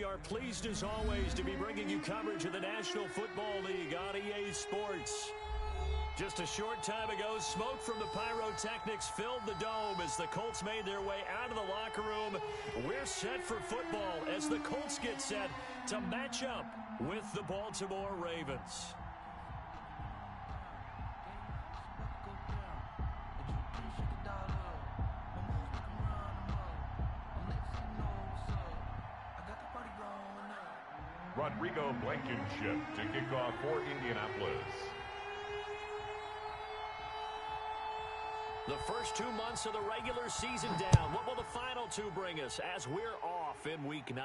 are pleased as always to be bringing you coverage of the National Football League on EA Sports. Just a short time ago, smoke from the pyrotechnics filled the dome as the Colts made their way out of the locker room. We're set for football as the Colts get set to match up with the Baltimore Ravens. Rodrigo Blankenship to kick off for Indianapolis. The first 2 months of the regular season down. What will the final two bring us as we're off in Week 9?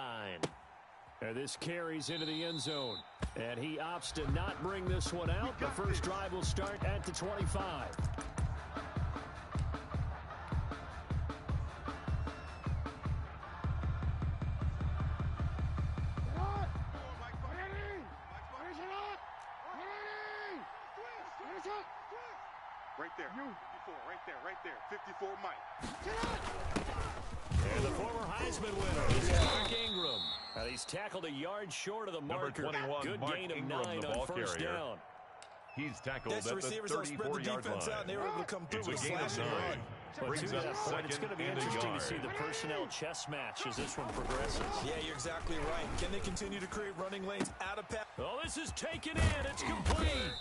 And this carries into the end zone. And he opts to not bring this one out. The first drive will start at the 25. Right there. 54 Mike. And the former Heisman winner is Mark Ingram. And he's tackled a yard short of the marker. Number 21, Good Mark gain of Ingram, 9 the on ball first carrier. down. He's tackled at the receivers don't spread the 34-yard defense line. out, and they were able to come through with It's a gain of slash and 9. run. But Brings to that up point, it's second going to be and a interesting yard. to see the personnel chess match as this one progresses. Yeah, you're exactly right. Can they continue to create running lanes out of pass? Oh, this is taken in. It's complete.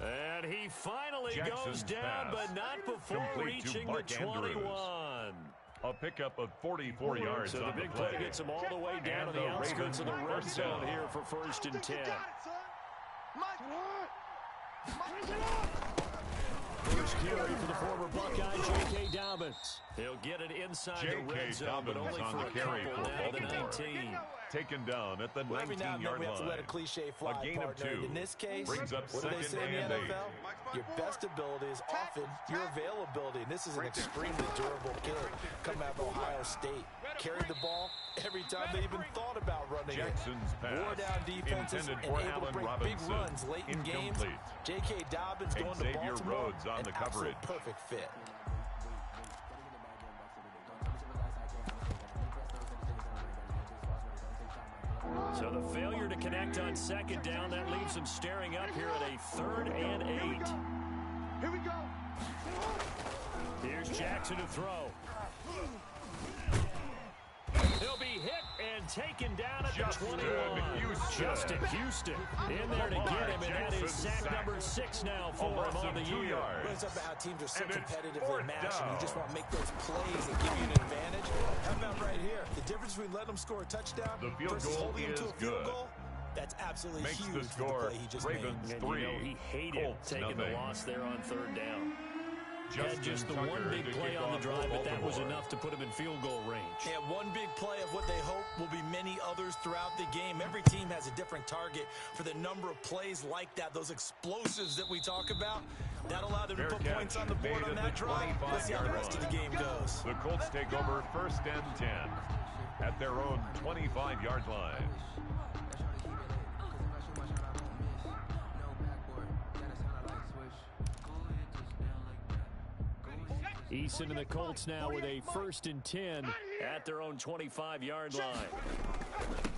And he finally Jackson's goes down, pass. but not before Complete to reaching Mark the Andrews. 21. A pickup of 44 yards So the on the big play. play gets him all the way down And to the the outskirts of the red Ravens zone down. here for 1st and 10. First carry for the former Buckeye, J.K. Dobbins. He'll get it inside the red zone, but only on for the a carry couple for now to the Baltimore. 19. Taken down at the Well, every now and then 19-yard we have to let a line. cliche fly, A gain of partner. 2. In this case, Brings up what do they second say in and the 8. NFL? Your best ability is often your availability. And this is an extremely durable kid coming out of Ohio State. Carried the ball every time they even thought about running Jackson's it. Wore down pass defenses intended and for able to Allen break big Robinson. runs late in games. Incomplete. J.K. Dobbins going Xavier to Baltimore, Rhodes on an the absolute coverage. perfect fit. So the failure to connect on second down, that leaves him staring up here at a 3rd and 8. Here we go. Here's Jackson to throw. He'll be hit and taken down at the 21. Justin Houston in there to get him, and that is sack number 6 now for him on the year. Well, it's about how teams are so And it's competitively fourth matched, and down. you just want to make those plays that give you an advantage. How about right here? The difference between letting them score a touchdown The field versus goal holding them to a is field good. goal, that's absolutely Makes huge the for the score play he just Ravens made. And 3. you know, he hated Colts taking the nothing. loss there on 3rd down. Justin Had just the Tucker one big to play kick on the off drive, for but that was Baltimore. enough to put him in field goal range. Yeah, one big play of what they hope will be many others throughout the game. Every team has a different target for the number of plays like that, those explosives that we talk about. That allowed them to put Fair points catch on the board made on at that the drive. Let's see how the 25-yard rest of the game goes. The Colts take over 1st and 10 at their own 25-yard line. Eason and the Colts now with a 1st and 10 at their own 25-yard line.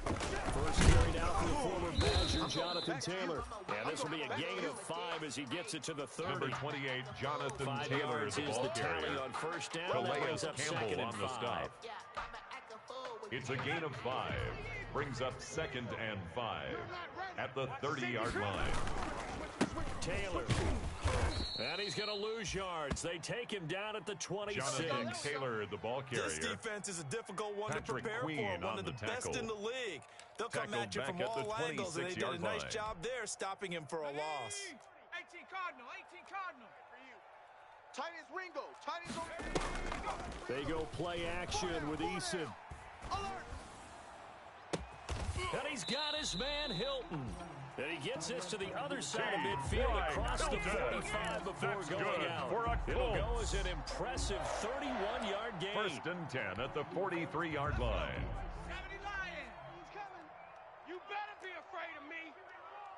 First carry now for the former Badger, Jonathan Taylor. And this will be a gain of 5 as he gets it to the 30. Number 28, Jonathan 5 Taylor, yards the is ball the tally carrier. on first down. Calais That brings up Campbell 2nd and on the 5. stop. It's a gain of 5. Brings up 2nd and 5 at the 30-yard line. Taylor. And he's going to lose yards. They take him down at the 26. Jonathan Taylor, the ball carrier. This defense is a difficult one Patrick to prepare Queen for, one on of the the best tackle. in the league. They'll come Tackled at you from back at the all angles, and they did a 26-yard nice line. job there, stopping him for a loss. 18 Cardinal. For you. Tight as Ringo. Tight as They go play action with Eason. Alert. And he's got his man Hilton. And he gets this to the other side of midfield across the 45 before That's going good out. for a It'll go Colts. as an impressive 31-yard gain. 1st and 10 at the 43-yard line. 70 Lions. He's coming. You better be afraid of me.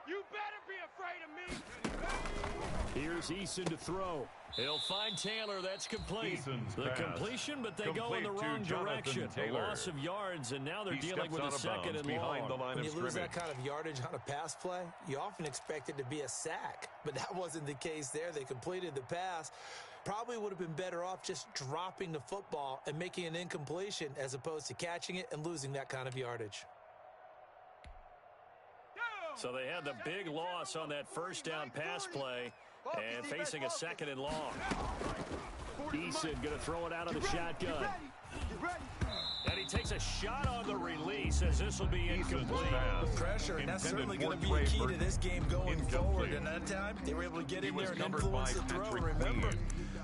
You better be afraid of me. Here's Eason to throw. He'll find Taylor. That's complete. Eason's the pass. completion, but they go in Complete the to wrong Jonathan direction. Taylor. A loss of yards, and now they're He dealing steps with out a of second bounds and behind long. the line When you of lose scrimmage. that kind of yardage on a pass play, you often expect it to be a sack. But that wasn't the case there. They completed the pass. Probably would have been better off just dropping the football and making an incompletion as opposed to catching it and losing that kind of yardage. So they had the big loss on that first down pass play and facing a second and long. Eason going to throw it out of the shotgun. And he takes a shot on the release as this will be incomplete. The pressure, and that's certainly going to be a key to this game going forward. And that time, they were able to get in there and influence the throw. Remember,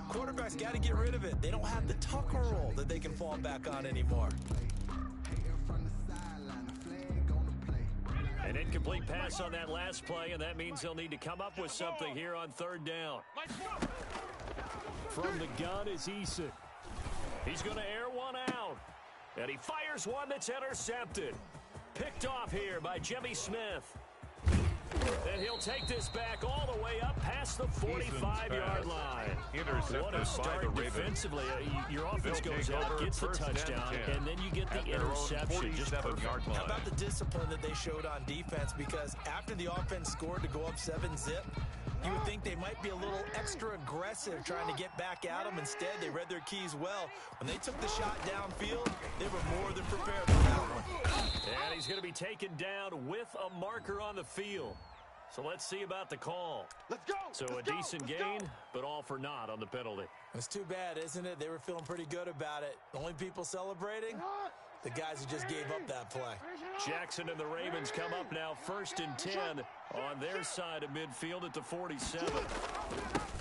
quarterbacks got to get rid of it. They don't have the Tucker roll that they can fall back on anymore. An incomplete pass on that last play, and that means they'll need to come up with something here on third down. From the gun is Eason. He's going to air one out. And he fires one that's intercepted. Picked off here by Jimmy Smith. And he'll take this back all the way up past the 45-yard line. What a start defensively. Your offense goes out, gets the touchdown, and then you get the interception. Just perfect. How about the discipline that they showed on defense? Because after the offense scored to go up 7-zip, you would think they might be a little extra aggressive trying to get back at them. Instead, they read their keys well. When they took the shot downfield, they were more than prepared for that one. And he's going to be taken down with a marker on the field. So let's see about the call. Let's go. So a decent gain, but all for naught on the penalty. It's too bad, isn't it? They were feeling pretty good about it. The only people celebrating, the guys who just gave up that play. Jackson and the Ravens come up now 1st and 10 on their side of midfield at the 47.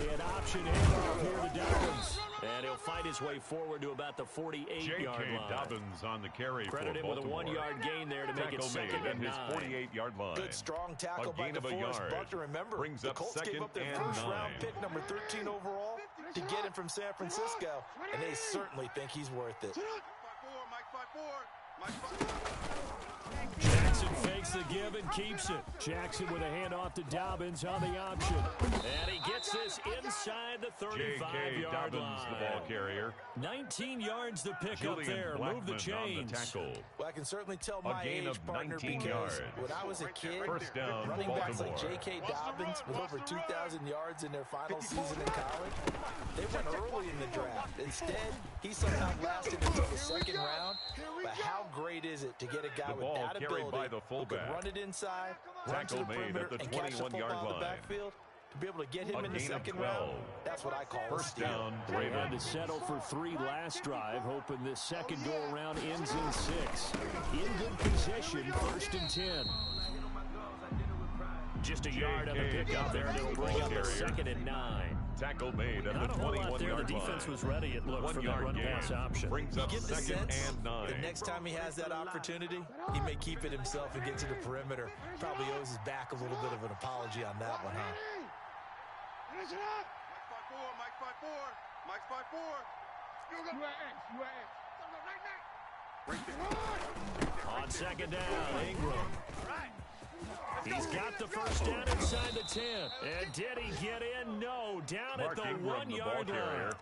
An option handoff here to Dobbins. And he'll fight his way forward to about the 48-yard line. Dobbins on the carry Credit him with a 1-yard gain there to make it second and 9. His 48-yard line. Good strong tackle by DeForest Buckner. Remember, brings the up Colts gave up their second and first-round 9. pick, number 13 overall, to get him from San Francisco, and they certainly think he's worth it. Jackson fakes the give and keeps it. Jackson with a handoff to Dobbins on the option. And he gets this inside the 35-yard line. The ball carrier. 19 yards to pick up Julian there. Move the Blackman chains. on the tackle. Well, I can certainly tell A my gain age, of partner, 19 because yards. when I was a kid, First down, running backs like Baltimore. J.K. Dobbins with over 2,000 yards in their final season in college, they went early in the draft. Instead, he somehow lasted until the second round. But how great is it to get a guy The with ball that carried ability by the who can fullback. run it inside, run to Tackle the made perimeter, at the and catch the 21-yard football in the line. backfield? To be able to get him A in the gain of second 12. round, that's what I call a First steal. down, They had to Ravens. settle for 3 last drive, hoping this second go-around ends in 6. In good position, 1st and 10. Just a yard on the pickup there, and it'll bring up a 2nd and 9. Tackle made at Not the a whole lot there. 21-yard The line. defense was ready, it looked, for that 1-yard run-pass gain. option. Brings You up get the 2nd sense and 9. the next time he has that opportunity, he may keep it himself and get to the perimeter. Probably owes his back a little bit of an apology on that one, huh? Mike's 5-4. On 2nd down, Ingram. He's got the first down inside the 10. And did he get in? No. Down Mark at the Ingram, the ball 1-yard line. carrier.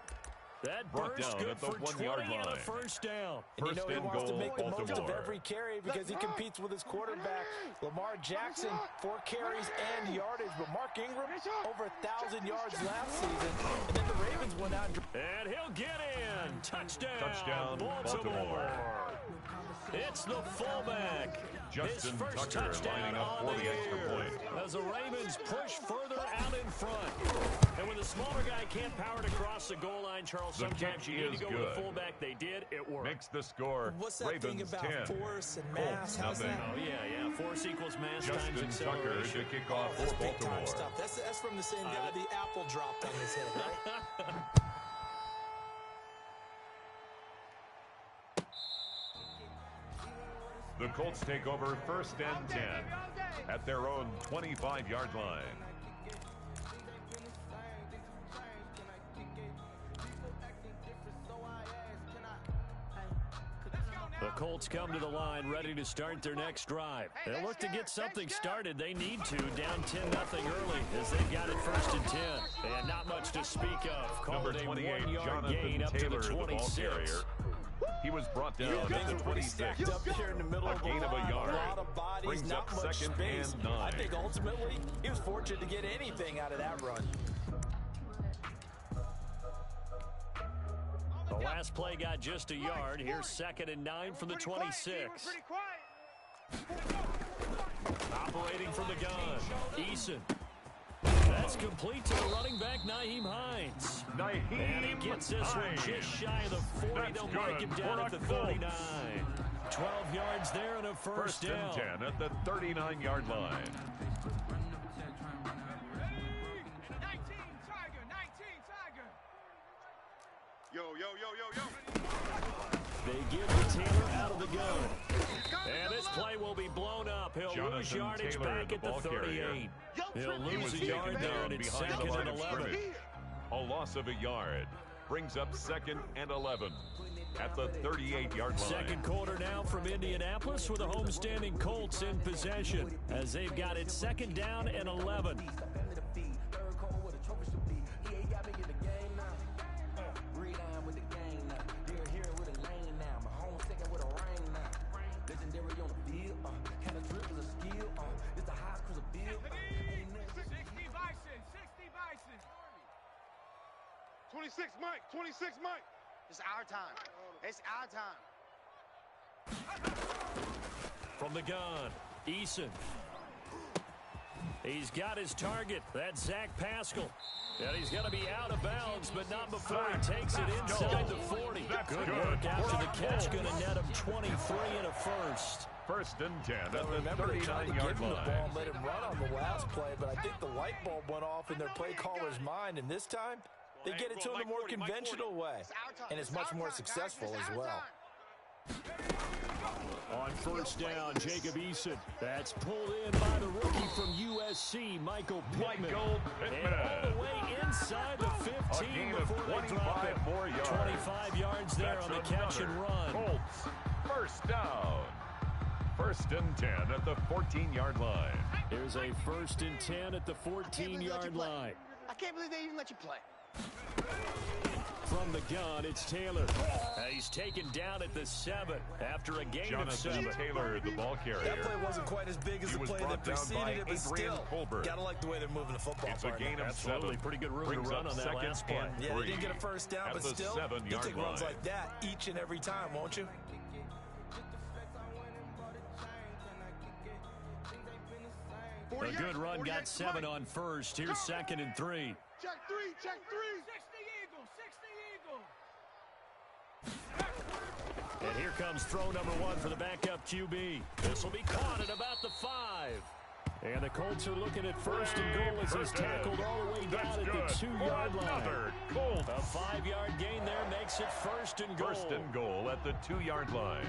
That Brought burst down good at the for 1-yard 20 and a line. first down. And you know First he and wants to goal, make the most of Baltimore. every carry because he competes with his quarterback, Lamar Jackson, 4 carries and yardage. But Mark Ingram, over 1,000 yards last season. And then the Ravens went out and And he'll get in. Touchdown. Touchdown, Baltimore. Baltimore. It's the fullback. Justin His first Tucker touchdown lining up on for the the extra year point. as the Ravens push further out in front. And when the smaller guy can't power to cross the goal line, Charles, The sometimes kick you need is to go with good. the fullback. They did. It worked. Makes the score. What's that Ravens thing about 10. force and Colts mass? How's nothing. that? Oh, yeah. Force equals mass Justin times Tucker acceleration. to kick Oh, off that's for big time Baltimore. stuff. That's from the same guy the apple dropped on his head, right? The Colts take over 1st and 10 at their own 25-yard line. Let's go now. The Colts come to the line ready to start their next drive. They'll look to get something started. They need to, down 10-0 early as they've got it 1st and 10. And not much to speak of. Call Number it a 28, 1-yard gain up Taylor, to the 26. He was brought down at the 26. Up here in the middle of the gain of a line. yard. A lot of bodies, Brings not up much 2nd space. and 9. I think ultimately he was fortunate to get anything out of that run. The last play got just a yard. Here's 2nd and 9 from the 26. Operating from the gun, Eason. That's complete to the running back, Nyheim Hines. And he gets this one just shy of the 40. They'll mark him down at the 39. 12 yards there and a first down. 1st and 10 at the 39-yard line. 19 Tiger, 19 Tiger. Yo. They give to Taylor out of the gun. And this play will be blown up. He'll lose yardage back at the 38. He'll lose a yard there, and it's 2nd and 11. A loss of a yard brings up 2nd and 11 at the 38-yard line. Second quarter now from Indianapolis with the homestanding Colts in possession as they've got it 2nd down and 11. Mike, 26 Mike. It's our time. It's our time. From the gun, Eason. He's got his target. That's Zach Pascal. And he's going to be out of bounds, but not before he takes it inside the 40. Good work after the catch. Going to net him 23 and a first. 1st and 10 at the Remember, they tried to give him 39-yard the ball line. and let him run on the last play, but I think the light bulb went off in their play caller's mind, and this time they get it to him the more conventional way, and it's much more successful as well. On 1st down, Jacob Eason. That's pulled in by the rookie from USC, Michael Pittman. And all the way inside the 15 before they drop it. 25 yards there on the catch and run. Colts, 1st down. 1st and 10 at the 14-yard line. There's a 1st and 10 at the 14-yard line. I can't believe they even let you play. From the gun, it's Taylor. He's taken down at the 7 after a gain of 7. Taylor, the ball carrier. That play wasn't quite as big as the play that preceded it, but still, gotta like the way they're moving the football. It's a gain of Absolutely, 7. pretty good room to run on that last play. Yeah, they didn't get a 1st down, but still, you take runs like that each and every time, won't you? A good run got 7 on 1st. Here's 2nd and 3. Check 3, check 3. 60 Eagle. And here comes throw number 1 for the backup QB. This will be caught at about the 5. And the Colts are looking at 1st and goal as he's tackled all the way down at the 2-yard line. A 5-yard gain there makes it 1st and goal. 1st and goal at the 2-yard line.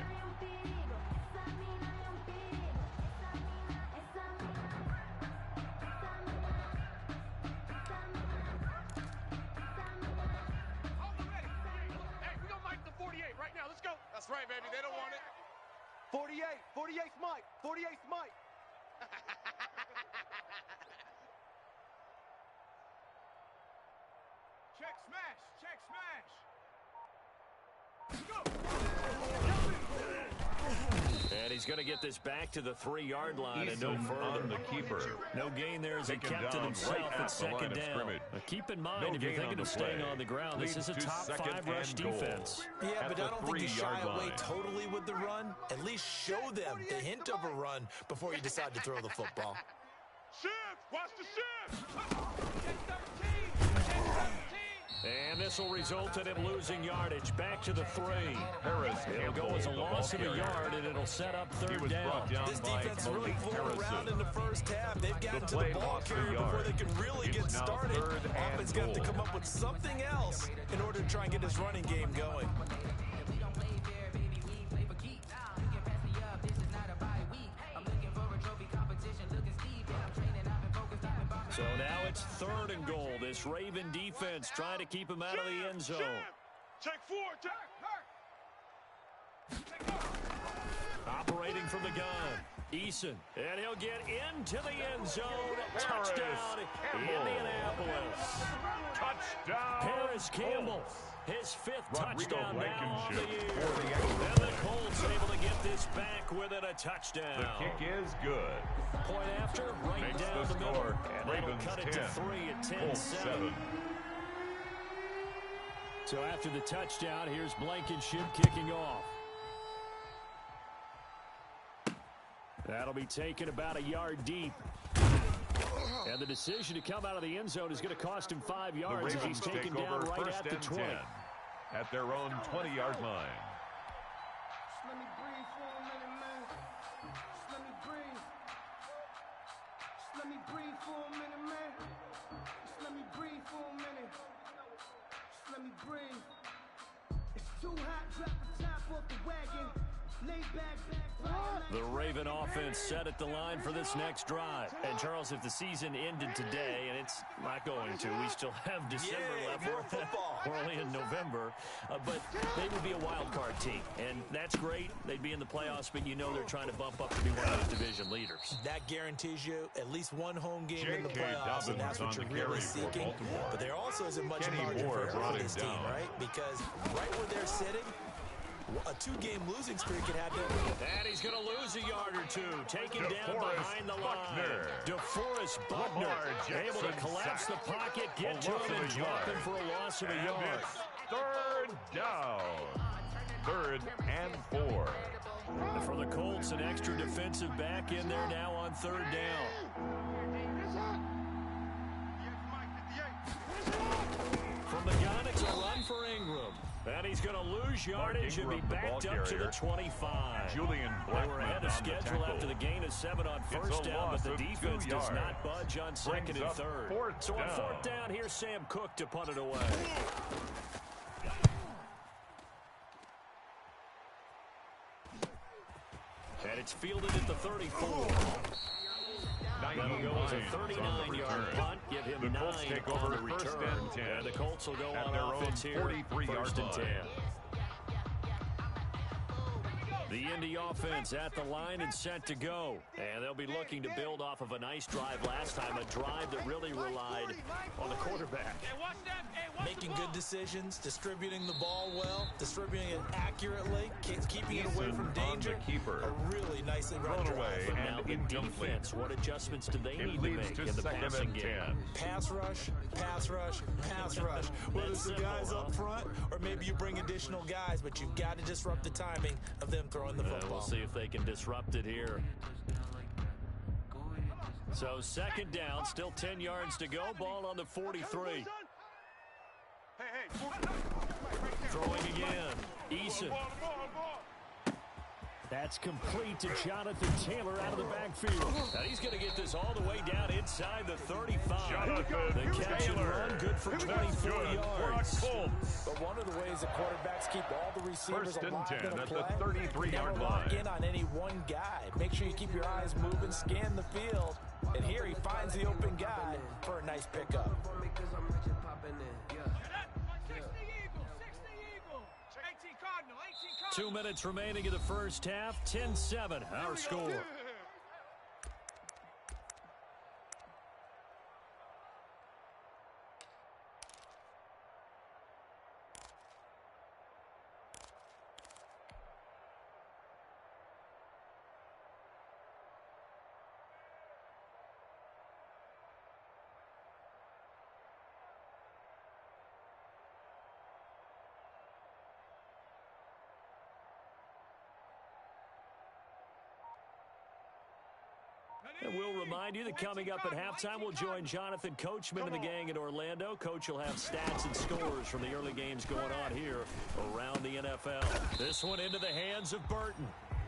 That's right, baby. They don't want it. 48. 48's Mike. 48's Mike. Check smash. Check smash. Go. And he's going to get this back to the 3-yard line and no further. On the keeper. No gain there as he kept it himself at 2nd down. Keep in mind, if you're thinking of staying on the ground, this is a top 5 rush defense. Yeah, but I don't think you shy away totally with the run. At least show them the hint of a run before you decide to throw the football. Shift. Watch the shift. And this will result in him losing yardage back to the 3. Harris. It'll go as a loss of a yard, and it'll set up 3rd down. This defense is really fooling around in the first half. They've gotten to the ball carrier before they can really get started. Offense got to come up with something else in order to try and get this running game going. So now it's 3rd and goal. This Raven defense trying to keep him out of the end zone. Check 4. Check. Operating from the gun. Eason, and he'll get into the end zone. Touchdown, Indianapolis. Touchdown. Paris Campbell, his fifth touchdown now on the year. For the And the Colts able to get this back within a touchdown. The kick is good. Point after, right Makes down the the middle. score. And Ravens that'll cut it 10, to 3 at 10-7. Colts 7. So after the touchdown, here's Blankenship kicking off. That'll be taken about a yard deep. And the decision to come out of the end zone is going to cost him 5 yards as he's taken down right at the 20. At their own 20-yard line. Let me breathe for a minute, man. Just let me breathe. Just let me breathe for a minute, man. Just let me breathe for a minute. Just let me breathe. It's too hot, drop the top off the wagon. Lay back. The Raven offense set at the line for this next drive. And, Charles, if the season ended today, and it's not going to, we still have December left. We're only in November. But they would be a wild card team. And that's great. They'd be in the playoffs, but you know they're trying to bump up to be one of those division leaders. That guarantees you at least one home game in the J.K. playoffs, and that's what you're really seeking. But there also isn't much margin for error for this team, right? Because right where they're sitting, a 2-game losing streak could have them. And he's going to lose a yard or two. Taken down behind the line. DeForest Buckner able to collapse the pocket, get to him, and drop him for a loss of a yard. Third down. 3rd and 4. And for the Colts, an extra defensive back in there now on 3rd down. From the gun, it's a run for Ingram. And he's going to lose yardage and be backed up to the 25. Julian They were ahead of schedule after the gain of 7 on first down, but the defense does not budge on 2nd and 3rd. So on 4th down, here's Sam Cook to punt it away. And it's fielded at the 34. That'll go as a 39-yard punt. Give him 9 on the return. And the Colts will go on offense here. 1st and 10. The Indy offense at the line and set to go. And they'll be looking to build off of a nice drive last time, a drive that really relied on the quarterback. Making good decisions, distributing the ball well, distributing it accurately, keeping it away from danger. A really nicely run drive. But now the defense, what adjustments do they need to make in the passing game? Pass rush, pass rush, pass rush. Whether it's the guys up front or maybe you bring additional guys, but you've got to disrupt the timing of them throwing the football. We'll see if they can disrupt it here. So 2nd down, still 10 yards to go. Ball on the 43. Throwing again. Eason. That's complete to Jonathan Taylor out of the backfield. And he's going to get this all the way down inside the 35. The catch and run, good for 24 yards. But one of the ways that quarterbacks keep all the receivers 1st and alive 10 in a at play, the 33-yard never line. lock in on any one guy. Make sure you keep your eyes moving, scan the field. And here he finds the open guy for a nice pickup. 2 minutes remaining in the first half. 10-7, our score. And we'll remind you that coming up at halftime, we'll join Jonathan Coachman and the gang in Orlando. Coach will have stats and scores from the early games going on here around the NFL. This one into the hands of Burton.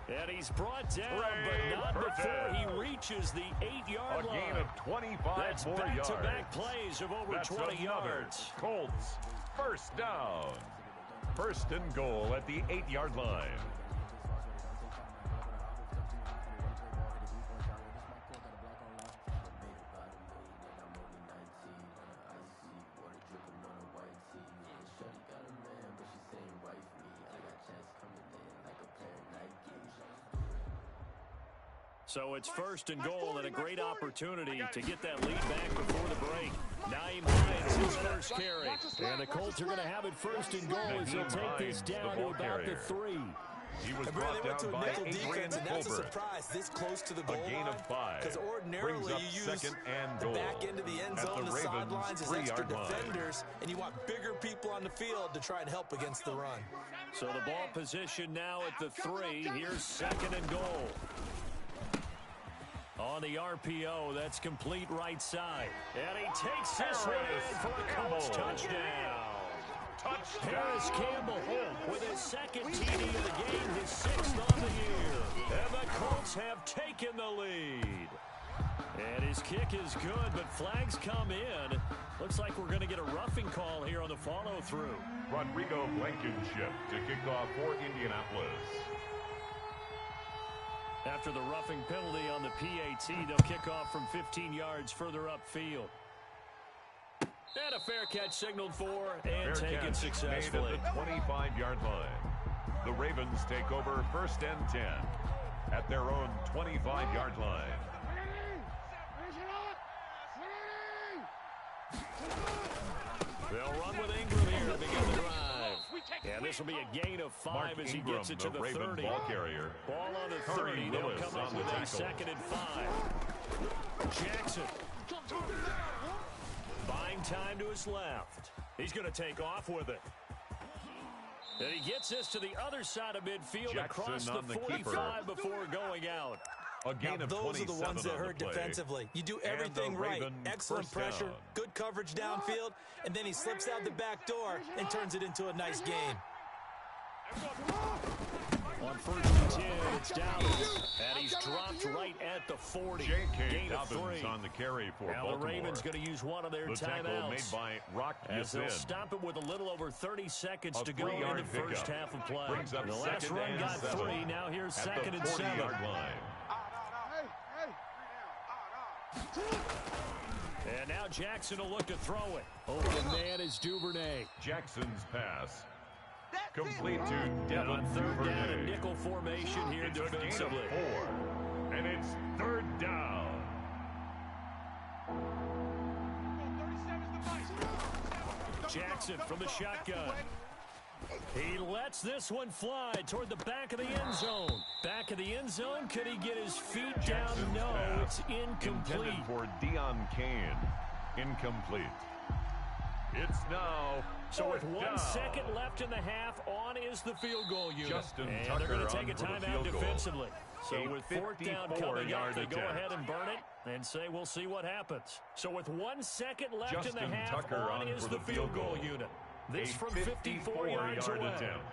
And he's brought down, but not before he reaches the 8-yard line. A gain of 25 That's more yards. back-to-back plays of over 20 yards. Colts, 1st down. 1st and goal at the 8-yard line. So it's first and goal and a great opportunity to get that lead back before the break. Naeem Hines, his first carry. And the Colts are going to have it first and goal as they'll take this down to about the 3. He was brought down by Adrian and that's a Colbert. surprise this close to the goal A gain line. of 5. Because ordinarily you use second and the goal back end of the end zone, the sidelines as extra defenders, and you want bigger people on the field to try and help against the run. So the ball position now at the 3. Here's second and goal. On the RPO, that's complete right side. And he takes this one in for a Colts touchdown. Harris Campbell with his second TD of the game, his 6th on the year. And the Colts have taken the lead. And his kick is good, but flags come in. Looks like we're going to get a roughing call here on the follow-through. Rodrigo Blankenship to kick off for Indianapolis. After the roughing penalty on the PAT, they'll kick off from 15 yards further upfield. And a fair catch signaled for and taken successfully. Made at the 25-yard line. The Ravens take over first and 10 at their own 25-yard line. They'll run with Ingram here to begin the drive. And this will be a gain of 5 as he gets it to the 30. Ball carrier. Ball on the 30. They'll come up with a second and 5. Jackson. Buying time to his left. He's going to take off with it. And he gets this to the other side of midfield, Jackson across the 45 before going out. A gain of those are the ones that hurt defensively. You do everything right. Excellent pressure, good coverage downfield, and then he slips out the back door and turns it into a nice gain. On first and 10, it's Dobbins, and he's dropped right at the 40. Gain of 3. On the carry for now Baltimore. The Ravens going to use one of their timeouts. Made by Rock as they'll stop it with a little over 30 seconds to go in the first half of play. The last run got 3. Now here's second and 7. And now Jackson will look to throw it. Open man is Duvernay. Jackson's pass. Complete to Devin on third Duvernay. Down in nickel formation here It's defensively. A gain of 4. And it's third down. Jackson from the shotgun. He lets this one fly toward the back of the end zone. Back of the end zone. Could he get his feet down? No, it's incomplete. Intended for Deion Kane. Incomplete. It's now. So with 1 second left in the half, on is the field goal unit. Justin and Tucker they're going to take a on for the timeout field goal. defensively. So A with fourth down coming up, they go attempt. ahead and burn it and say we'll see what happens. So with 1 second left Justin in the half, Tucker on is for the the field field goal goal. unit. This A from 54 yards away. attempt.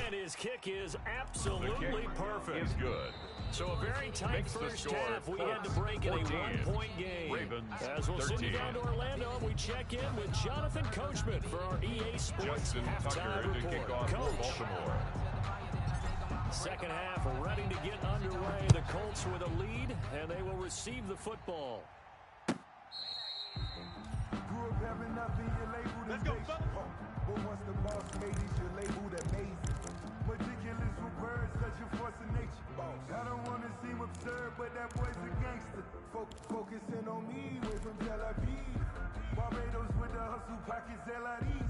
And his kick is absolutely perfect. Is good. So a very tight Makes the first score half. We had to break in a 14. 1-point game. Ravens As we'll send you 13. down to Orlando, we check in with Jonathan Coachman for our EA Sports Justin Tucker halftime to kick report. off for Coach. Baltimore. Second half ready to get underway. The Colts with a lead, and they will receive the football. Let's go, fella. But once the boss made it, you're labeled amazing. Ridiculous with words, such a force of nature. I don't want to seem absurd, but that boy's a gangster. Focusing on me, way from Tel Aviv. Barbados with the hustle pockets, LIDs.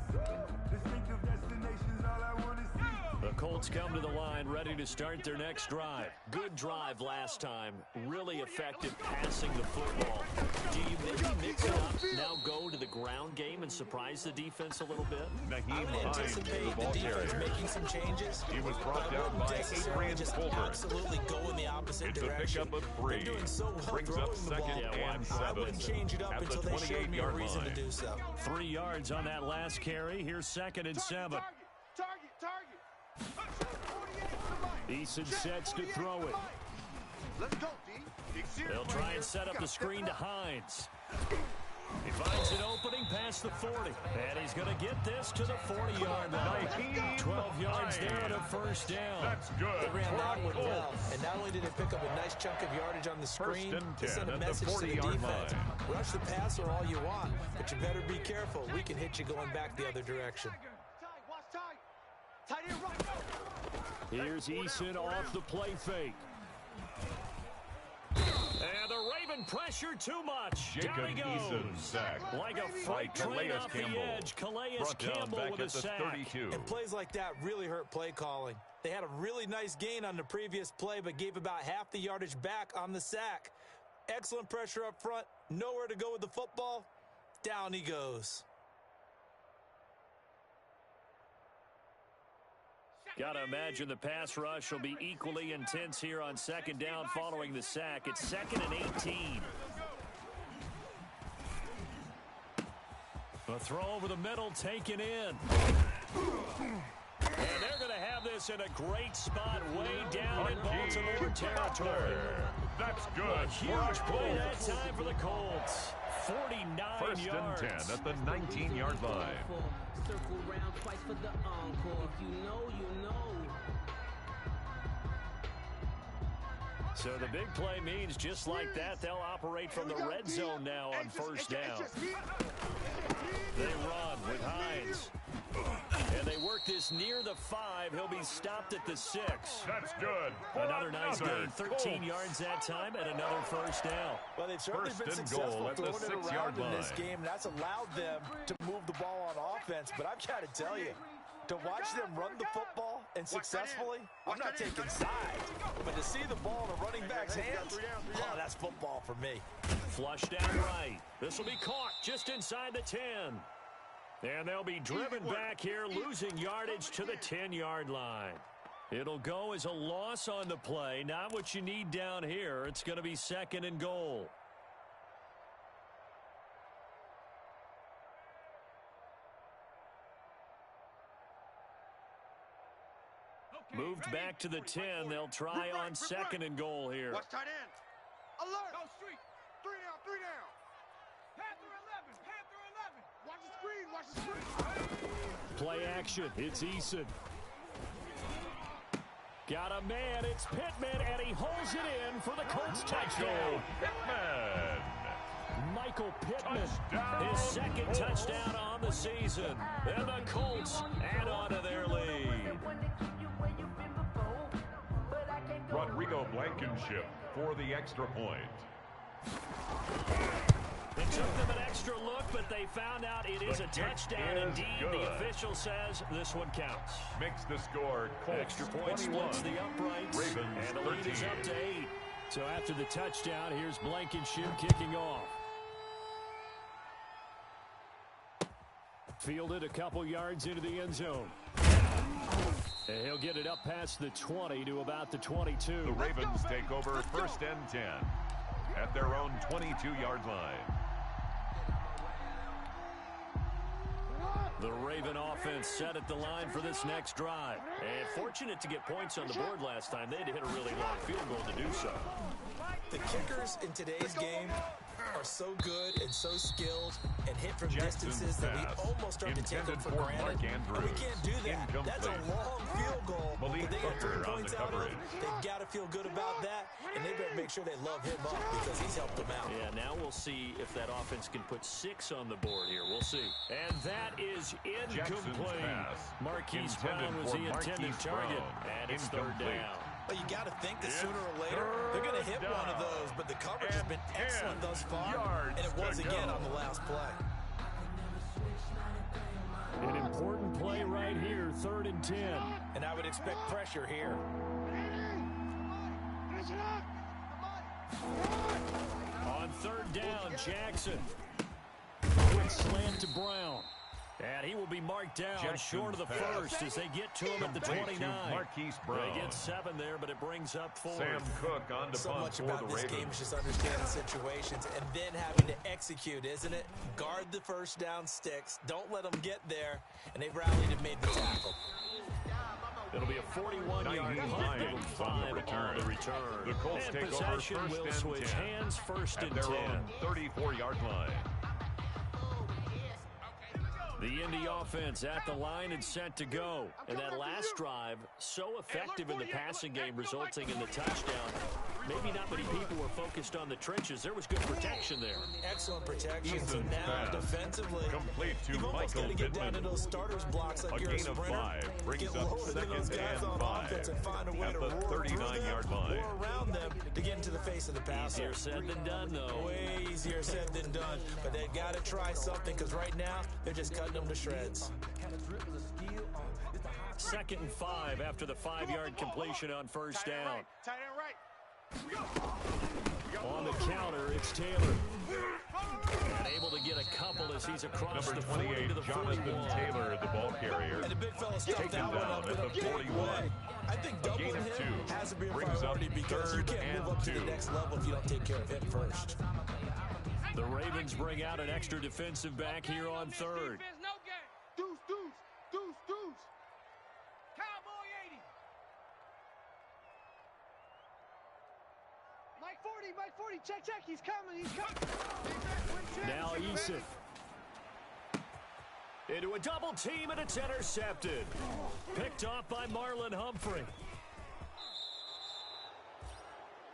Distinctive destinations, all I want to see. The Colts come to the line ready to start their next drive. Good drive last time. Really effective passing the football. Do you maybe mix it up, now go to the ground game and surprise the defense a little bit? I Naeem would Hines, anticipate the the ball defense carrier. making some changes. He was brought but I down wouldn't by necessarily Adrian just Colbert. absolutely go in the opposite It's a direction. pickup of 3. They're doing so well Brings throwing up the ball. second and 7. I wouldn't change it up at until the they showed me a 28-yard reason line. to do so. 3 yards on that last carry. Here's second and 7. Target. Eason sets to throw it. Let's go, D. They'll try and set up the screen to Hines. He finds an opening past the 40. And he's going to get this to the 40-yard line. 12 yards there and a first down. That's good. They ran that one Colts. well, and not only did they pick up a nice chunk of yardage on the screen, and they 10 sent a at the message to the 40-yard defense. line. Rush the passer all you want, but you better be careful. We can hit you going back the other direction. Watch tight. Tight end right. Here's Eason off the play fake. And the Raven pressure too much. Jacob Eason sacked. Like a freight train off the edge. Calais Campbell with a sack. 32. And plays like that really hurt play calling. They had a really nice gain on the previous play, but gave about half the yardage back on the sack. Excellent pressure up front. Nowhere to go with the football. Down he goes. Got to imagine the pass rush will be equally intense here on second down following the sack. It's 2nd and 18. A throw over the middle taken in. And they're going to have this in a great spot way down in Baltimore territory. That's good. A huge play that time for the Colts. 49 First yards. and 10 at the 19-yard line. Circle round twice for the encore. If you know, you know. So the big play means just like that, they'll operate from the red zone now on first down. They run with Hines. And they work this near the 5. He'll be stopped at the 6. That's good. Another nice gain, 13 yards that time, and another first down. Well, they've certainly First been and successful goal at the throwing it 6-yard around in this line. game, and that's allowed them to move the ball on offense. But I've got to tell you, to watch them run the football and successfully, I'm not taking sides. But to see the ball in a running back's hands, oh, that's football for me. Flush down right. This will be caught just inside the 10. And they'll be driven back here, losing yardage to the 10-yard line. It'll go as a loss on the play. Not what you need down here. It's going to be 2nd and goal. Moved back to the 10. They'll try on 2nd and goal here. Watch tight end. Alert. Go street. 3 down, 3 down. Panther 11, Panther 11. Watch the screen, watch the screen. Play action. It's Eason. Got a man. It's Pittman, and he holds it in for the Colts touchdown. Pittman. Michael Pittman, Touchdown, his second Colts. touchdown on the season. And the Colts add on to their lead. Rodrigo Blankenship for the extra point. It took them an extra look, but they found out it is a touchdown is indeed. good. The official says this one counts. Makes the score Colts Extra point 21. splits the uprights, Ravens and the lead 13. is up to 8. So after the touchdown, here's Blankenship kicking off. Fielded a couple yards into the end zone. And he'll get it up past the 20 to about the 22. The Ravens take over first and 10 at their own 22-yard line. The Raven offense set at the line for this next drive. And fortunate to get points on the board last time. They had to hit a really long field goal to do so. The kickers in today's game are so good and so skilled and hit from distances that we almost start to take them for granted. And we can't do that. That's a long field goal. Malik But they got 3 Hooker on points the out of coverage. it. They've got to feel good about that, and they better make sure they love him up because he's helped them out. Yeah, now we'll see if that offense can put 6 on the board here. We'll see. And that is incomplete. Marquise Brown was the intended target, and it's third down. But you got to think that sooner or later they're going to hit one of those, but the coverage has been excellent thus far, and it was again on the last play. An important play right here, 3rd and 10. And I would expect pressure here. On 3rd down, Jackson. Quick slant to Brown. And he will be marked down short of the first as they get to him at the 29. Marquise Brown. They get 7 there, but it brings up 4. Sam Cook on to So punt much for about the this Ravens. game is just understanding situations and then having to execute, isn't it? Guard the first down sticks. Don't let them get there. And they've rallied and made the tackle. It'll be a 41-yard punt. Give them 5 on the return. The Colts and take over possession first will and switch 10 hands, 1st at and their 10. own 34-yard line. The Indy offense at the line and set to go. And that last drive, so effective in the passing game, resulting in the touchdown. Maybe not many people were focused on the trenches. There was good protection there. Excellent protection. Eason's So now pass. Defensively, Complete to you've almost Michael got to get down Pittman. to those starters blocks like A you're a gain of sprinter. 5 brings Get up loaded in second those guys and on 5 offense and find a way at to the roar through 39-yard them line. or around them to get into the face of the passer. Easier said than done, though. Way easier said than done. But they got to try something because right now they're just cutting them to shreds. 2nd and 5 after the 5-yard completion on first down. Tight end right. On the counter, it's Taylor. And able to get a couple as he's across Number the 40 to 28, the Jonathan 41. Taylor, the ball carrier. And the big fella stuffed Taken that one down up in at a the big 41. way. I think A gain doubling of him 2 has to be a brings up priority because you 3rd can't and move up to 2. the next level if you don't take care of him first. The Ravens bring out an extra defensive back here on 3rd. Defense, no game. Deuce, deuce, deuce, deuce. Cowboy 80. Mike 40, check, he's coming, he's coming. Now Yusuf. Into a double team, and it's intercepted. Picked off by Marlon Humphrey.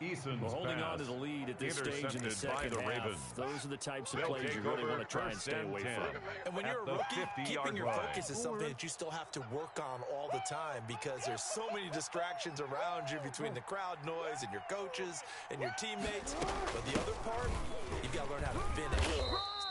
Eason's We're holding pass on to the lead at this stage in the intercepted by second the half. Ravens. Those are the types of They'll plays you take really over want to try and first stay and away 10. from. And when At you're a the rookie, 50-yard keeping your line. focus is something that you still have to work on all the time because there's so many distractions around you between the crowd noise and your coaches and your teammates. But the other part, you've got to learn how to finish.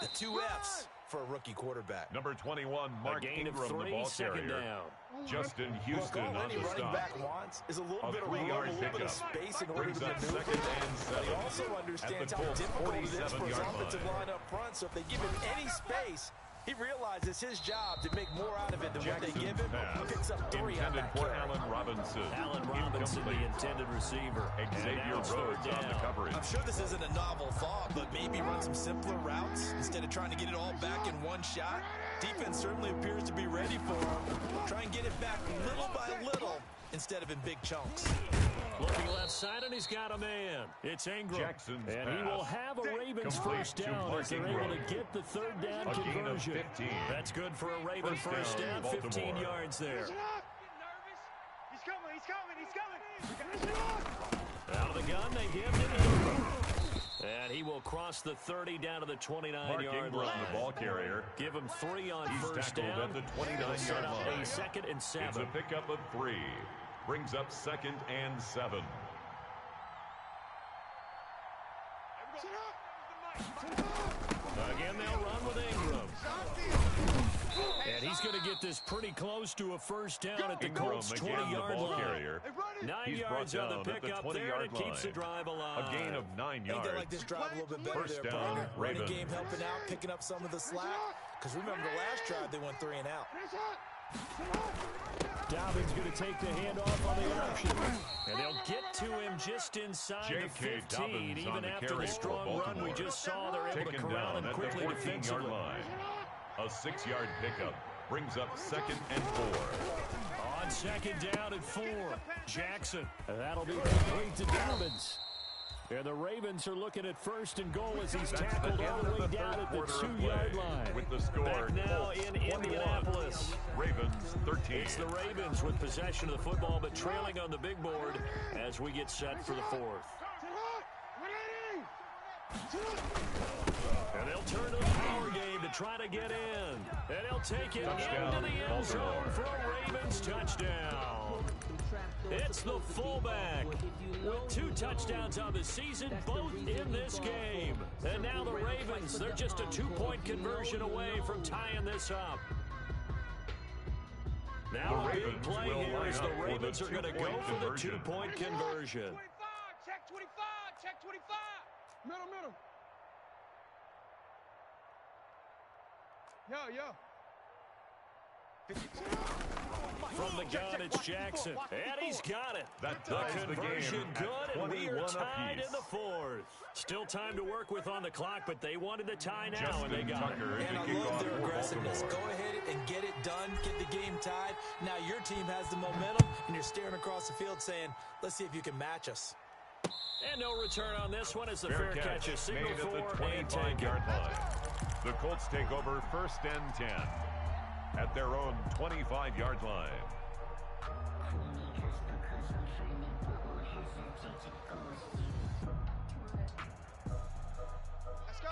It's the 2 F's for a rookie quarterback. Number 21, Mark A gain of Ingram, the 3, ball second carrier. down. Justin Look, Houston all on any the running stop. back wants is a little A bit of room, 3-yard a little bit of pickup. space in order Brings to up maneuver. 2nd and But 7. he also At the understands how Colts' difficult it is for his 47-yard offensive line. line up front. So if they give him any space, he realizes his job to make more out of it than what they give him. Pass He picks up 3 on intended that for carry. Allen Robinson. Allen Robinson, the Incomplete. intended receiver. And Xavier now it's Rhodes 3rd on the down. coverage. I'm sure this isn't a novel thought, but maybe run some simpler routes instead of trying to get it all back in one shot. Defense certainly appears to be ready for him. Try and get it back little by little instead of in big chunks. Looking left side, and he's got a man. It's Ingram. Jackson's and he pass. will have a Ravens Complete first to down Mark as they're Ingram. able to get the 3rd down A gain of conversion. 15. That's good for a Raven First down, first down, 15 Baltimore. yards there. Listen up. Get nervous. He's coming. Listen up. Out of the gun, they give to Ingram. And he will cross the 30 down to the Mark 29-yard Ingram, line. the ball carrier. Give him 3 on He's first tackled down. at the They'll set 29-yard up line. a 2nd and 7. It's a pickup of 3. Brings up 2nd and 7. Again, they'll run with Ingram. And he's going to get this pretty close to a first down at the Ingram Colts' again, the 20-yard ball line. carrier. 9 He's yards brought on the down at the pickup there, 20-yard and it keeps the line. drive alive. A gain of 9 I think yards. they like this drive a little bit better First there, down, partner. Running Ravens. game helping out, picking up some of the slack. Because remember, the last drive, they went 3 and out. Dobbins going to take the handoff on the option. And they'll get to him just inside the J.K. 15. Dobbins on Even the after carry the for strong run we Baltimore. just saw, they're able to Taken corral down him at quickly the 14-yard defensively. line. A 6-yard pickup brings up 2nd and 4. On 2nd down and 4, Jackson. And that'll be complete to Dobbins. And the Ravens are looking at 1st and goal as he's That's tackled the all end the of way the down third at the quarter of 2-yard play. line. With the score, Back now Colts in 21, Indianapolis. Ravens 13. It's the Ravens with possession of the football, but trailing on the big board as we get set for the 4th. And they'll turn to the power game to try to get in. And he'll take it Touchdown, into the end zone Baltimore. for a Ravens touchdown. It's the fullback with 2 touchdowns on the season, both in this game. And now the Ravens, they're just a 2-point conversion away from tying this up. Now The a big Ravens play will here line as up the for the Ravens are going to go two-point for the conversion. 2-point conversion. 25, check 25, check 25. Middle. Yo. From the gun, it's Jackson. And he's got it. That The ties the conversion game good, at and we are 21 tied apiece. in the 4th. Still time to work with on the clock, but they wanted the tie now, Justin and they got Tucker it. to And I kick love off their for aggressiveness. Go Baltimore. ahead and get it done, get the game tied. Now your team has the momentum, and you're staring across the field saying, let's see if you can match us. And no return on this one as the Fair fair catch is made signaled at the for and taken. 25-yard line. The Colts take over 1st and 10. at their own 25-yard line.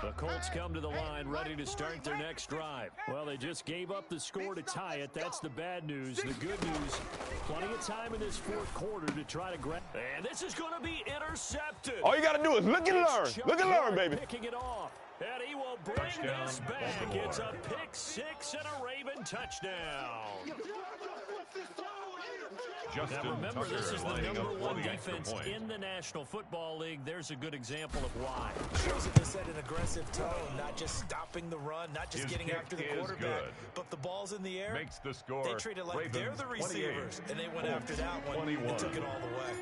The Colts come to the line ready to start their next drive. Well, they just gave up the score to tie it. That's the bad news. The good news, plenty of time in this fourth quarter to try to grab. And this is going to be intercepted. All you got to do is look and learn. Look and learn, baby. Picking it off. And he will bring Touchdown, this back. Baltimore. It's a pick six and a Raven touchdown. Justin Now remember, Tucker this is the lining number up for one the extra defense point. in the National Football League. There's a good example of why. Shows that they set an aggressive tone, not just stopping the run, not just His getting kick after the is quarterback, good. but the ball's in the air. Makes the score. They treat it like Ravens they're the 28, receivers, and they went after that one 21. and took it all the way.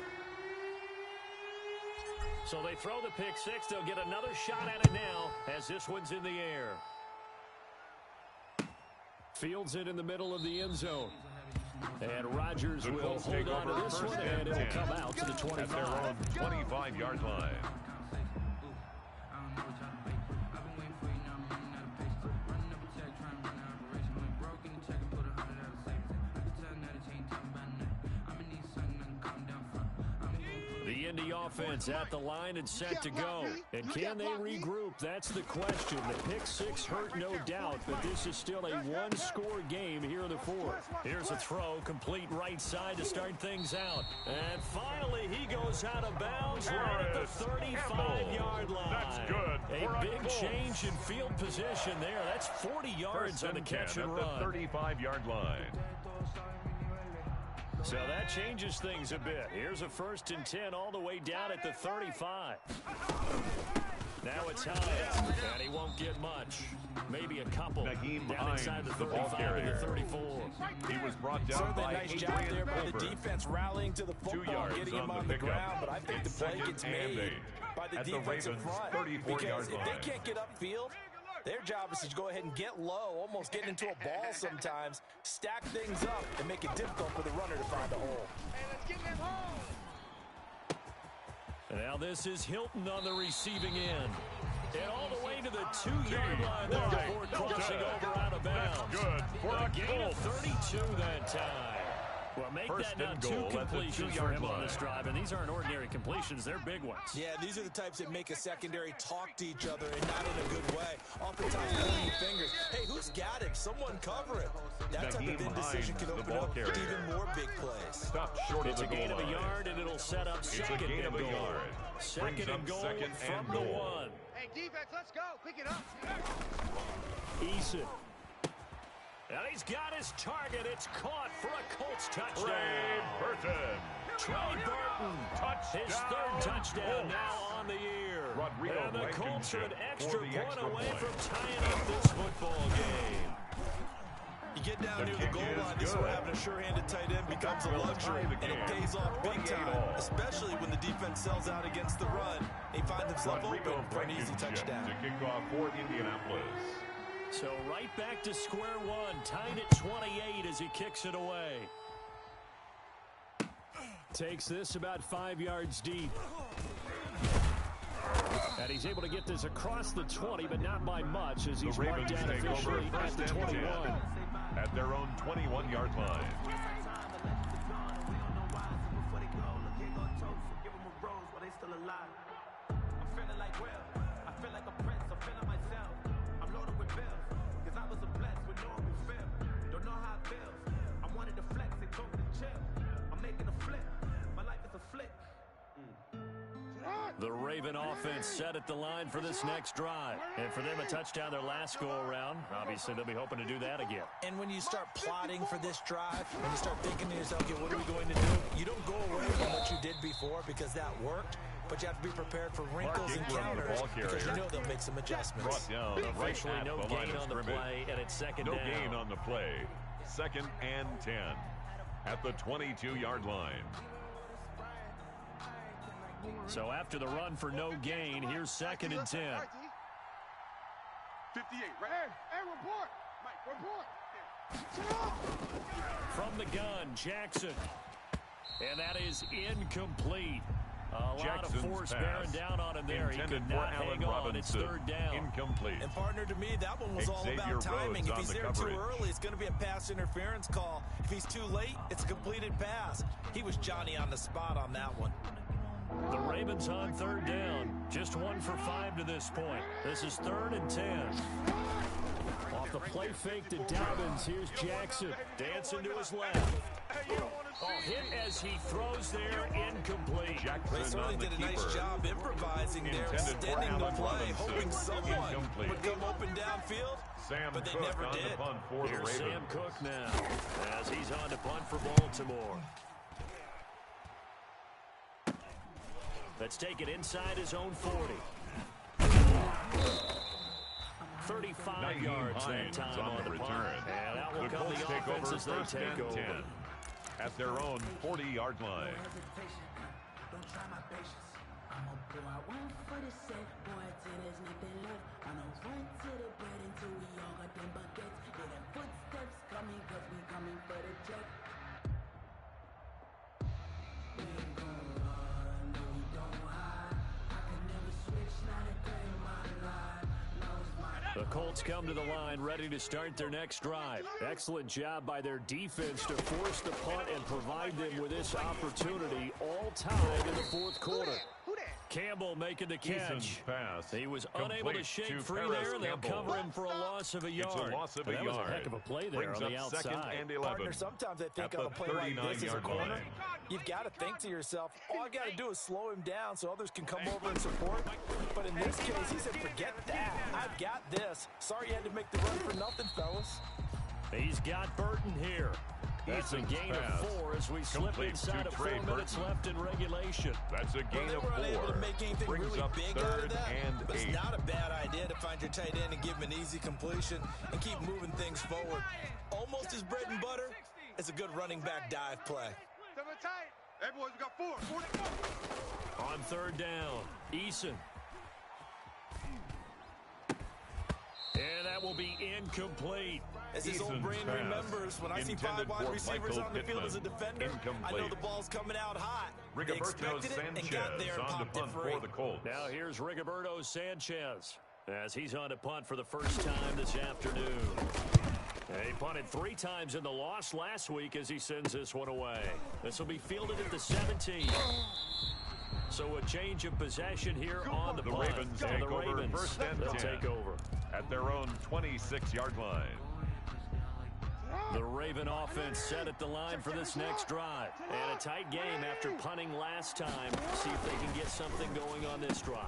So they throw the pick six. They'll get another shot at it now as this one's in the air. Fields it in the middle of the end zone. And Rodgers The will Colts hold take on over to this first one, and and it'll 10 come out to the at their 25. own 25-yard line. The Indy offense at the line and set to go. And can they regroup? That's the question. The pick six hurt, no doubt, but this is still a one-score game here in the fourth. Here's a throw, complete right side to start things out. And finally, he goes out of bounds right at the 35-yard line. That's good. A big change in field position there. That's 40 yards First on the and catch 10 and at run. the 35-yard line. So that changes things a bit. Here's a 1st and 10 all the way down at the 35. Now it's Hines, and he won't get much. Maybe a couple Naheem down inside Hines, the the ball 35 carrier. and the 34. He was brought down Certainly by a nice job Adrian there by the Colbert. defense rallying to the 2 football, yards getting him on on the the pickup. ground, but I think It's the play 2nd gets and made 8 by the at the defensive Ravens' front. 34-yard Because if line. they can't get upfield, their job is to go ahead and get low, almost get into a ball sometimes, stack things up, and make it difficult for the runner to find a hole. Now this is Hilton on the receiving end. And all the way to the 2-yard line there before crossing over out of bounds. That's good for A a gain of Colts. 32 that time. Well, make First that now and 2 goal at the completions for 2-yard him on line. this drive, and these aren't ordinary completions. They're big ones. Yeah, these are the types that make a secondary talk to each other, and not in a good way. Oftentimes pointing fingers. Hey, who's got him? Someone cover it. That type Naheem of indecision Hines, can the open ball up carrier. even more big plays. Stopped short It's of a the goal gain of a line. yard, and it'll set up It's a second gain and of a goal. yard. Second Brings and up goal second from and the goal. 1. Hey, defense, let's go. Pick it up. Eason. And he's got his target. It's caught for a Colts touchdown. Trey Burton. Trey Burton. Touchdown. His 3rd touchdown Colts. now on the year. Rodrigo And the Colts are an Blankenship extra for point the extra away point. from tying up this football game. You get down The near the kick goal is line, this is where good. having a sure-handed tight end becomes a will luxury, tie the and it game. pays off big 28 time, all. especially when the defense sells out against the run. He finds himself Rodrigo open for an easy Blankenship touchdown. to kick off for Indianapolis. So right back to square one, tied at 28 as he kicks it away. Takes this about 5 yards deep. And he's able to get this across the 20, but not by much as The he's marked Ravens down take over officially at first the and 21. 10 at their own 21-yard line. The Raven offense set at the line for this next drive. And for them, a touchdown their last go-around. Obviously, they'll be hoping to do that again. And when you start plotting for this drive, when you start thinking to yourself, okay, what are we going to do? You don't go away from what you did before because that worked, but you have to be prepared for wrinkles and Ingram, the counters ball because you carrier. know they'll make some adjustments. Brought down right Officially, at no the line gain of on the scrimmage. play, and it's second No down. gain on the play. 2nd and 10 at the 22-yard line. So after the run for no gain, here's 2nd and 10. 58, right? Hey, report. Mike, report. From the gun, Jackson. And that is incomplete. A lot of force bearing down on him there. He could not hang on. It's third down. Incomplete. And partner, to me, that one was all about timing. If he's there too early, it's going to be a pass interference call. If he's too late, it's a completed pass. He was Johnny on the spot on that one. The Ravens on third down. Just 1 for 5 to this point. This is 3rd and 10. Off the play fake to Dobbins. Here's Jackson. Dancing to his left. Hit as he throws there. Incomplete. They certainly did a nice job improvising there, extending the play, hoping someone would come open downfield, but they never did. Here's Sam Cook now as he's on to punt for Baltimore. Let's take it inside his own 40. 35 yards that time on the return. And out will come the offense as they take over. At their own 40-yard line. The Colts come to the line ready to start their next drive. Excellent job by their defense to force the punt and provide them with this opportunity, all tied in the fourth quarter. Campbell making the catch. Pass. He was unable to shake free there, and they'll cover him for a loss of a yard. It's a loss of a yard. That was a heck of a play there on the outside. Second and 11. Partner, sometimes I think on a play like this as a corner, you've got to think to yourself, all I've got to do is slow him down so others can come over and support. But in this case, he said, forget that. I've got this. Sorry you had to make the run for nothing, fellas. He's got Burton here. That's a gain of 4 as we slip inside of 4 minutes left in regulation. That's a gain of 4. Able to make anything Brings really up big 3rd out of that. and 8. It's not a bad idea to find your tight end and give him an easy completion and keep moving things forward. Almost as bread and butter as a good running back dive play. Hey, boys, we got 4. On third down, Eason. And that will be incomplete. As his old brain remembers, when I see 5 wide receivers on the field as a defender, I know the ball's coming out hot. They expected it and got there and popped it free. The Colts. Now here's Rigoberto Sanchez as he's on to punt for the first time this afternoon. He punted 3 times in the loss last week as he sends this one away. This will be fielded at the 17. So a change of possession here on the punt. Ravens take over first and 10. They'll take over at their own 26-yard line. The Raven offense set at the line for this next drive. And a tight game after punting last time. See if they can get something going on this drive.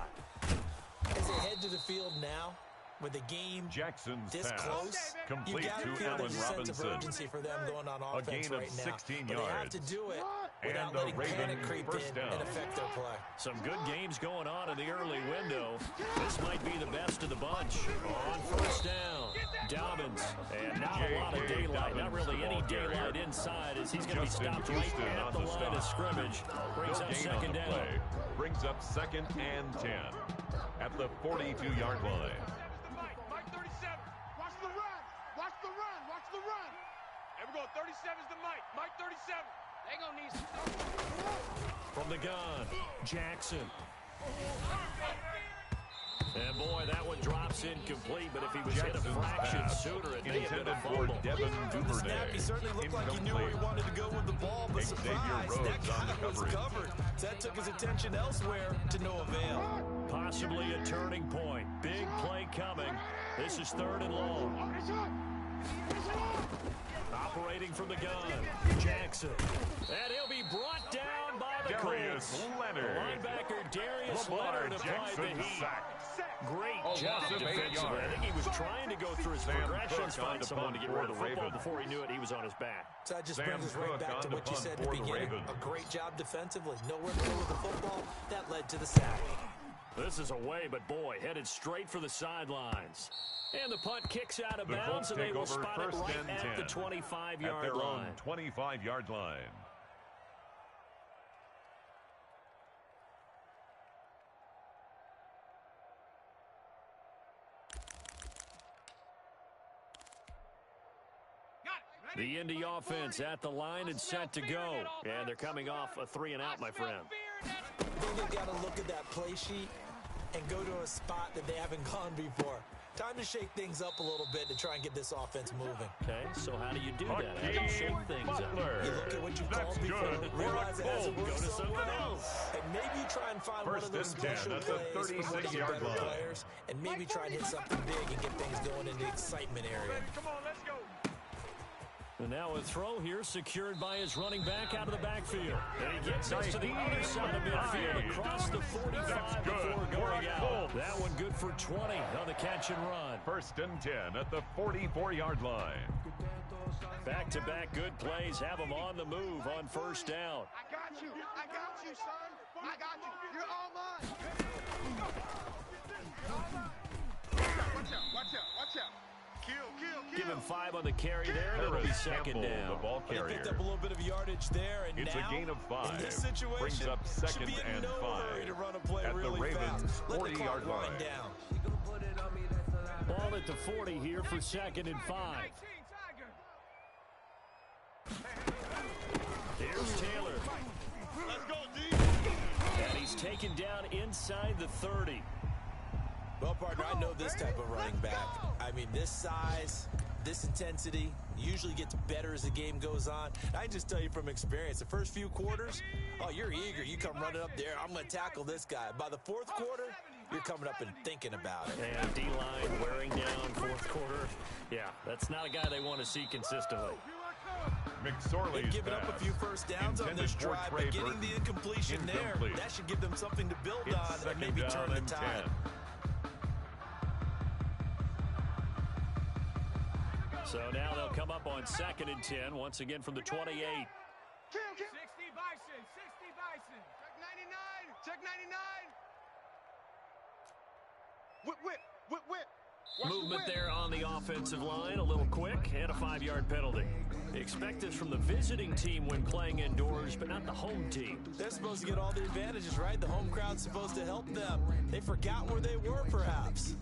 As they head to the field now, with the game Jackson's this pass close, complete you got to to feel Allen there's a sense of Robinson. urgency for them going on offense a gain of right now. 16 but yards. they have to do it without and letting Raven panic creep first in down. and affect their play. Some good games going on in the early window. This might be the best of the bunch. On first down, Dobbins. And not a lot of daylight, not really any daylight inside as he's going to be stopped right at the line of scrimmage. Brings up second down. Brings up 2nd and 10 at the 42-yard line. Mike 37. Watch the run. Watch the run. Watch the run. Here we go. 37's the Mike. Mike 37. They gonna need some. From the gun, Jackson. And boy, that one drops incomplete, but if he was hit a fraction sooner, it may have been a fumble. From the snap, he certainly looked like he knew where he wanted to go with the ball, but surprise, that guy was covered. So that took his attention elsewhere to no avail. Possibly a turning point. Big play coming. This is 3rd and long. Operating from the gun, Jackson. And he'll be brought down by the Colts. Leonard. Linebacker Darius Leonard applied the heat. Great job defensively. I think he was trying to go through his progressions, find someone to get rid of the football. Before he knew it, he was on his back. So that just brings us right back to what you said at the beginning. A great job defensively. Nowhere to go with the football. That led to the sack. This is away, but boy, headed straight for the sidelines. And the punt kicks out of bounds, and they will spot it right at the 25-yard line. 25-yard line. The Indy offense at the line and set to go. And they're coming off a 3-and-out, my friend. think they've got to look at that play sheet and go to a spot that they haven't gone before. Time to shake things up a little bit to try and get this offense moving. Okay, so how do you do that? How do you shake things up? You look at what you've called before, realize it hasn't worked so well, and maybe you try and find one of those special plays from one of your better players, and maybe try and hit something big and get things going in the excitement area. Come on, let's go. And now a throw here secured by his running back out of the backfield. And he gets us to the other side of midfield across the 45 before going out. That one good for 20 on the catch and run. 1st and 10 at the 44-yard line. Back-to-back good plays have him on the move on 1st down. I got you, son. I got you. You're all mine. Watch out. Kill. Give him 5 on the carry there, and it'll be 2nd down. The ball carrier. They picked up a little bit of yardage there, and It's now, a gain of 5. in this situation, brings up 2nd should be in and no 5 hurry to run a play at really the Ravens' fast. Let the 40-yard clock line. wind down. Ball at the 40 here for 2nd and 5. Here's Taylor. Let's go, D. And he's taken down inside the 30. Well, partner, I know this type of running back. I mean, this size, this intensity usually gets better as the game goes on. I can just tell you from experience, the first few quarters, oh, you're eager. You come running up there, I'm going to tackle this guy. By the 4th quarter, you're coming up and thinking about it. And D-line wearing down 4th quarter. Yeah, that's not a guy they want to see consistently. McSorley's They've given up a few first downs on this drive, but getting the incompletion there, that should give them something to build on and maybe turn the tide. So now they'll come up on 2nd and 10, once again from the 28. 60 Bison. Check 99. Whip. Movement there on the offensive line, a little quick, and a 5-yard penalty. They expect this from the visiting team when playing indoors, but not the home team. They're supposed to get all the advantages, right? The home crowd's supposed to help them. They forgot where they were, perhaps.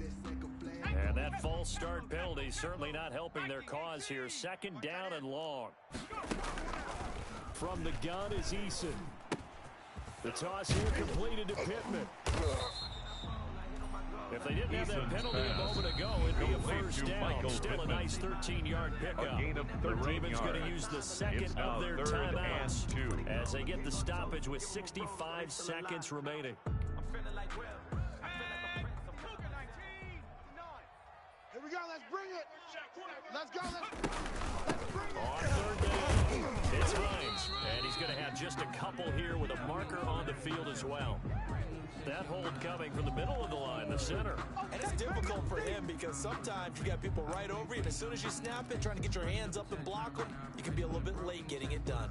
And that false start penalty certainly not helping their cause here. 2nd down and long. From the gun is Eason. The toss here completed to Pittman. If they didn't have that penalty a moment ago, it'd be a 1st down. Still a nice 13-yard pickup. The Ravens going to use the 2nd of their timeouts as they get the stoppage with 65 seconds remaining. Here we go. Let's bring it. Let's go. Let's bring it. On 3rd down, it's Hines. And he's going to have just a couple here with a marker on the field as well. That hold coming from the middle of the line, the center. And it's difficult for him because sometimes you got people right over you, and as soon as you snap it, trying to get your hands up and block them, you can be a little bit late getting it done.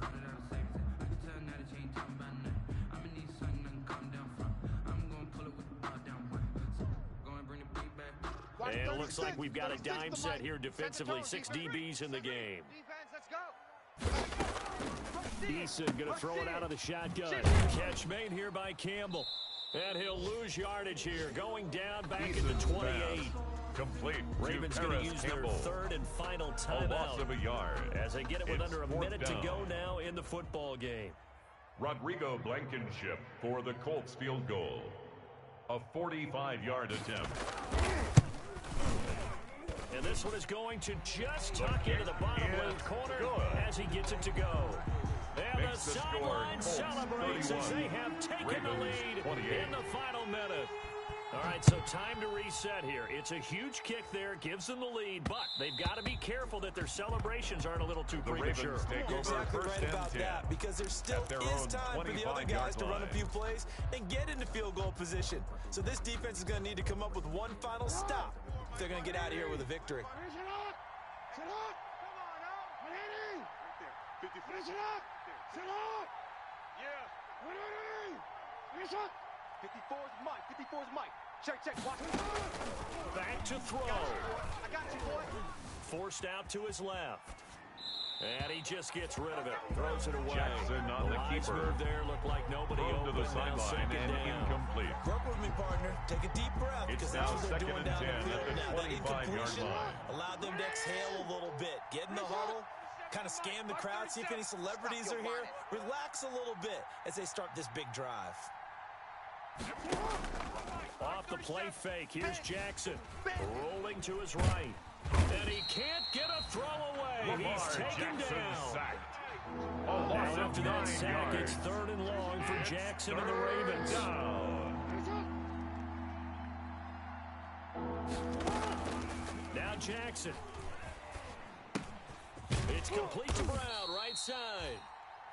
And it looks like we've got a dime set here defensively. 6 DBs in the game. Eason going to throw it out of the shotgun. Catch made here by Campbell. And he'll lose yardage here, going down back into 28. Complete. Ravens going to use their 3rd and final timeout. A loss of a yard. As they get it with It's under a 4th minute to down. go now in the football game. Rodrigo Blankenship for the Colts field goal. A 45-yard attempt. And this one is going to just tuck into the bottom left corner as he gets it to go. And the sideline celebrates as they have taken the lead in the final minute. All right, so time to reset here. It's a huge kick there, gives them the lead, but they've got to be careful that their celebrations aren't a little too premature. You're exactly right about that, because there still is time for the other guys to run a few plays and get into field goal position. So this defense is going to need to come up with one final stop if they're going to get out of here with a victory. Sit up. Come on now. Manny. Finish it up. Sit up. Yeah. Manny. Finish up. 54's Mike. Check. Watch it. Back to throw. I got you, boy. Forced out to his left. And he just gets rid of it. Throws it away. Jackson on the keeper. Move there looked like nobody Thrown open. to the sideline and incomplete. Work with me, partner. Take a deep breath, because It's that's now what they're 2nd doing and down 10 the field at the now. That 25-yard incompletion line. allowed them to exhale a little bit. Get in the huddle, kind of scan the crowd, see if any celebrities are here. Relax a little bit as they start this big drive. Off the play fake, here's Jackson. Rolling to his right. And he can't get a throw away. He's taken down. Sacked. Now after that sack, it's 3rd and long for Jackson and the Ravens. Now Jackson. It's complete to Brown, right side.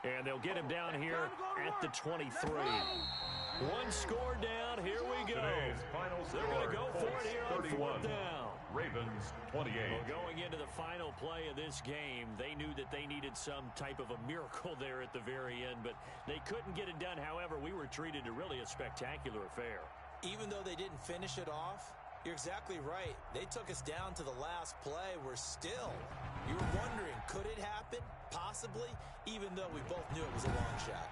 And they'll get him down here at the 23. One score down. Here we go. They're going to go for it here on 4th down. Ravens 28. Well, going into the final play of this game, they knew that they needed some type of a miracle there at the very end, but they couldn't get it done. However, we were treated to really a spectacular affair. Even though they didn't finish it off, you're exactly right. They took us down to the last play. We're still, you were wondering, could it happen? Possibly, even though we both knew it was a long shot.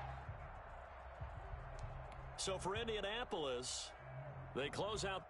So for Indianapolis, they close out